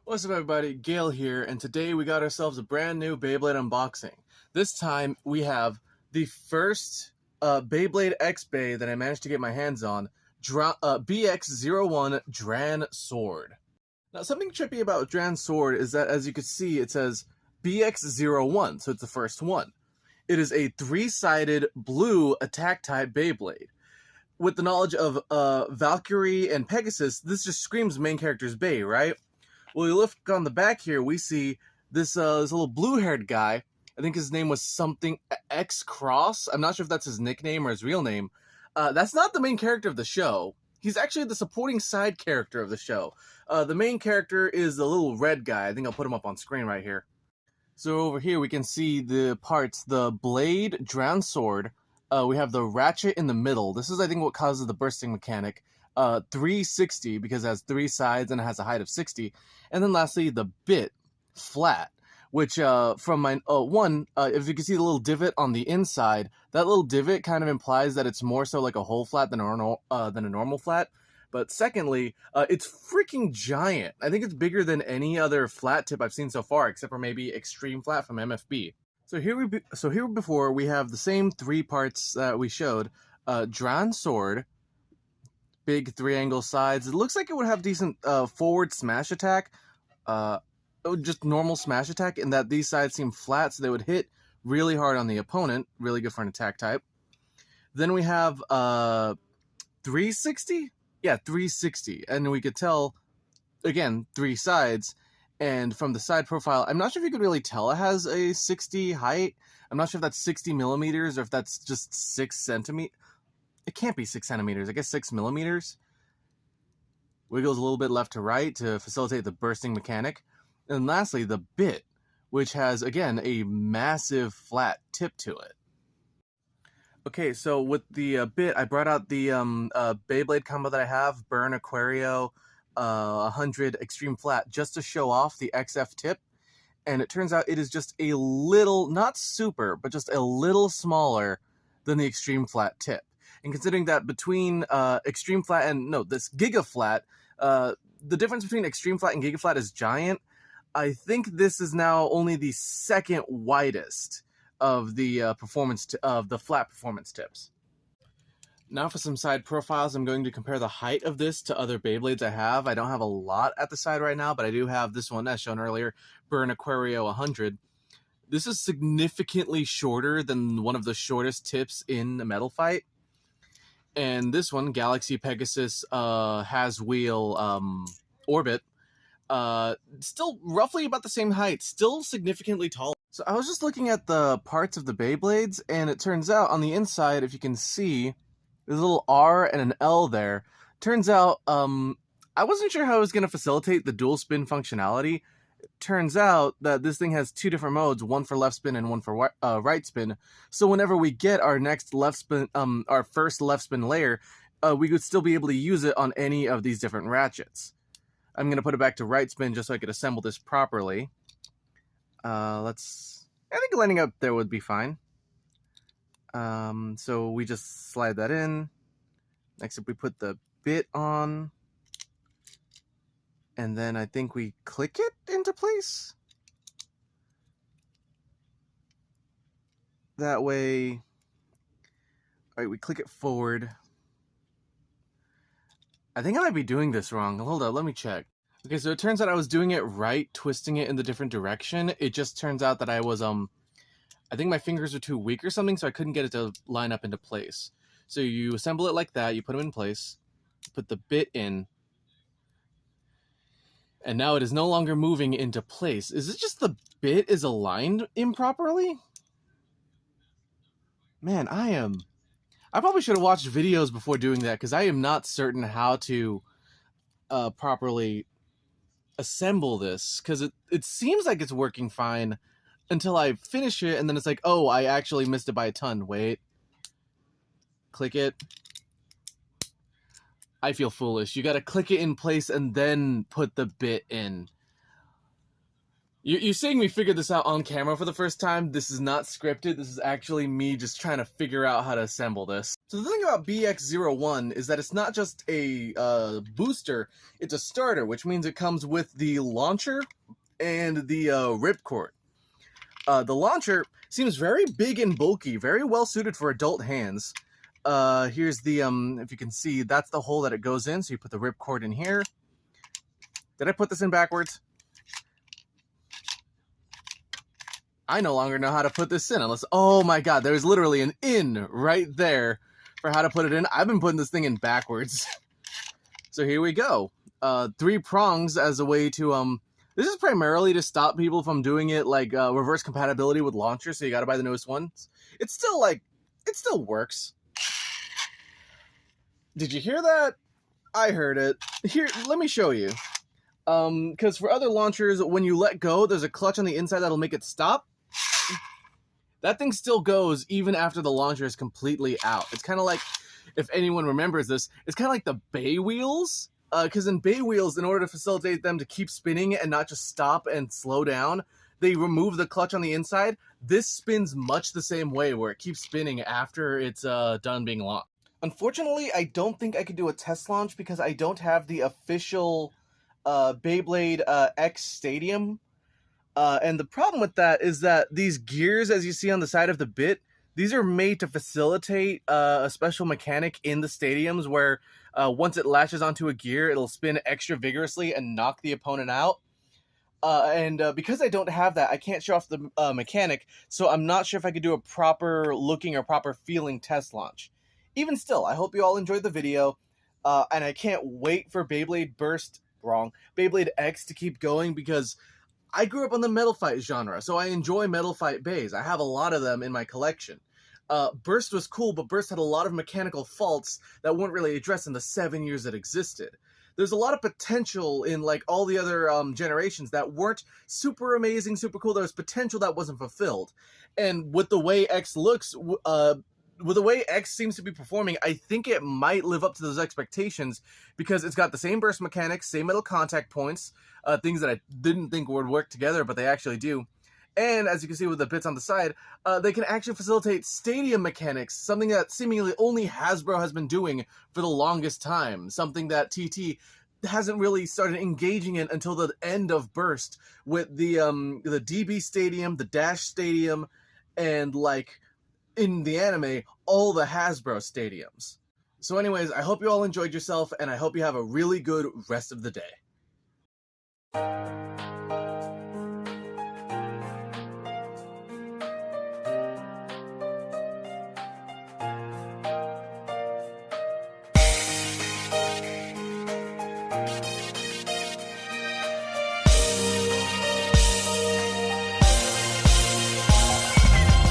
What's up everybody, Gale here, and today we got ourselves a brand new Beyblade unboxing. This time we have the first Beyblade X-Bay that I managed to get my hands on, BX-01 DranSword. Now something trippy about DranSword is that, as you can see, it says BX-01, so it's the first one. It is a three-sided blue attack-type Beyblade. With the knowledge of Valkyrie and Pegasus, this just screams main character's Bey, right? Well, you look on the back here, we see this little blue-haired guy. I think his name was something X-Cross. I'm not sure if that's his nickname or his real name. That's not the main character of the show. He's actually the supporting side character of the show. The main character is the little red guy. I think I'll put him up on screen right here. So over here we can see the parts, the blade, DranSword. We have the ratchet in the middle. This is, I think, what causes the bursting mechanic. 360 because it has three sides and it has a height of 60. And then lastly, the bit, flat, which from my if you can see the little divot on the inside, that little divot kind of implies that it's more so like a whole flat than a normal flat. But secondly, it's freaking giant. I think it's bigger than any other flat tip I've seen so far, except for maybe Extreme Flat from MFB. So here before we have the same three parts that we showed. DranSword, big three-angle sides. It looks like it would have decent forward smash attack, just normal smash attack, in that these sides seem flat, so they would hit really hard on the opponent. Really good for an attack type. Then we have 360? Yeah, 360. And we could tell, again, three sides. And from the side profile, I'm not sure if you could really tell it has a 60 height. I'm not sure if that's 60 millimeters or if that's just 6 centimeters. It can't be 6 centimeters. I guess 6 millimeters. Wiggles a little bit left to right to facilitate the bursting mechanic. And lastly, the bit, which has, again, a massive flat tip to it. Okay, so with the bit, I brought out the Beyblade combo that I have, Burn Aquario 100 Extreme Flat, just to show off the XF tip. And it turns out it is just a little, not super, but just a little smaller than the Extreme Flat tip. And considering that between Extreme Flat and, this Giga Flat, the difference between Extreme Flat and Giga Flat is giant, I think this is now only the second widest of the the flat performance tips. Now for some side profiles, I'm going to compare the height of this to other Beyblades I have. I don't have a lot at the side right now, but I do have this one, as shown earlier, Burn Aquario 100. This is significantly shorter than one of the shortest tips in a metal fight. And this one, Galaxy Pegasus has wheel Orbit, still roughly about the same height, still significantly taller. So I was just looking at the parts of the Beyblades, and it turns out on the inside, if you can see, there's a little R and an L there. Turns out, I wasn't sure how I was going to facilitate the dual spin functionality. Turns out that this thing has two different modes, one for left spin and one for right spin. So whenever we get our next left spin, our first left spin layer, we would still be able to use it on any of these different ratchets. I'm going to put it back to right spin just so I could assemble this properly. I think lining up there would be fine. So we just slide that in. Next up we put the bit on. And then I think we click it into place. That way, all right, we click it forward. I think I might be doing this wrong. Hold on, let me check. Okay, so it turns out I was doing it right, twisting it in the different direction. It just turns out that I was, I think my fingers were too weak or something, so I couldn't get it to line up into place. So you assemble it like that, you put them in place, put the bit in, and now it is no longer moving into place. Is it just the bit is aligned improperly? Man, I probably should have watched videos before doing that, because I am not certain how to properly assemble this, because it seems like it's working fine until I finish it, and then it's like, oh, I actually missed it by a ton. Wait. Click it. I feel foolish. You gotta click it in place and then put the bit in. You're seeing me figure this out on camera for the first time. This is not scripted. This is actually me just trying to figure out how to assemble this. So the thing about BX-01 is that it's not just a booster, it's a starter, which means it comes with the launcher and the ripcord. The launcher seems very big and bulky, very well suited for adult hands. Here's the, if you can see, that's the hole that it goes in, so you put the ripcord in here. Did I put this in backwards? I no longer know how to put this in unless, oh my god, there's literally an in right there for how to put it in. I've been putting this thing in backwards. So here we go. 3 prongs as a way to, this is primarily to stop people from doing it like reverse compatibility with launchers, so you gotta buy the newest ones. It's still like, it still works. Did you hear that? I heard it. Here, let me show you. Because for other launchers, when you let go, there's a clutch on the inside that'll make it stop. That thing still goes even after the launcher is completely out. It's kind of like, if anyone remembers this, it's kind of like the bay wheels. Because in bay wheels, in order to facilitate them to keep spinning and not just stop and slow down, they remove the clutch on the inside. This spins much the same way, where it keeps spinning after it's done being launched. Unfortunately, I don't think I could do a test launch because I don't have the official Beyblade X Stadium. And the problem with that is that these gears, as you see on the side of the bit, these are made to facilitate a special mechanic in the stadiums where once it latches onto a gear, it'll spin extra vigorously and knock the opponent out. And because I don't have that, I can't show off the mechanic, so I'm not sure if I could do a proper looking or proper feeling test launch. Even still, I hope you all enjoyed the video, and I can't wait for Beyblade X to keep going, because I grew up on the Metal Fight genre, so I enjoy Metal Fight Bays. I have a lot of them in my collection. Burst was cool, but Burst had a lot of mechanical faults that weren't really addressed in the 7 years it existed. There's a lot of potential in like all the other generations that weren't super amazing, super cool. There was potential that wasn't fulfilled. And with the way X looks, with the way X seems to be performing, I think it might live up to those expectations, because it's got the same burst mechanics, same metal contact points, things that I didn't think would work together, but they actually do. And as you can see with the bits on the side, they can actually facilitate stadium mechanics, something that seemingly only Hasbro has been doing for the longest time, something that TT hasn't really started engaging in until the end of Burst, with the DB Stadium, the Dash Stadium, and like in the anime, all the Hasbro stadiums. So anyways, I hope you all enjoyed yourself, and I hope you have a really good rest of the day.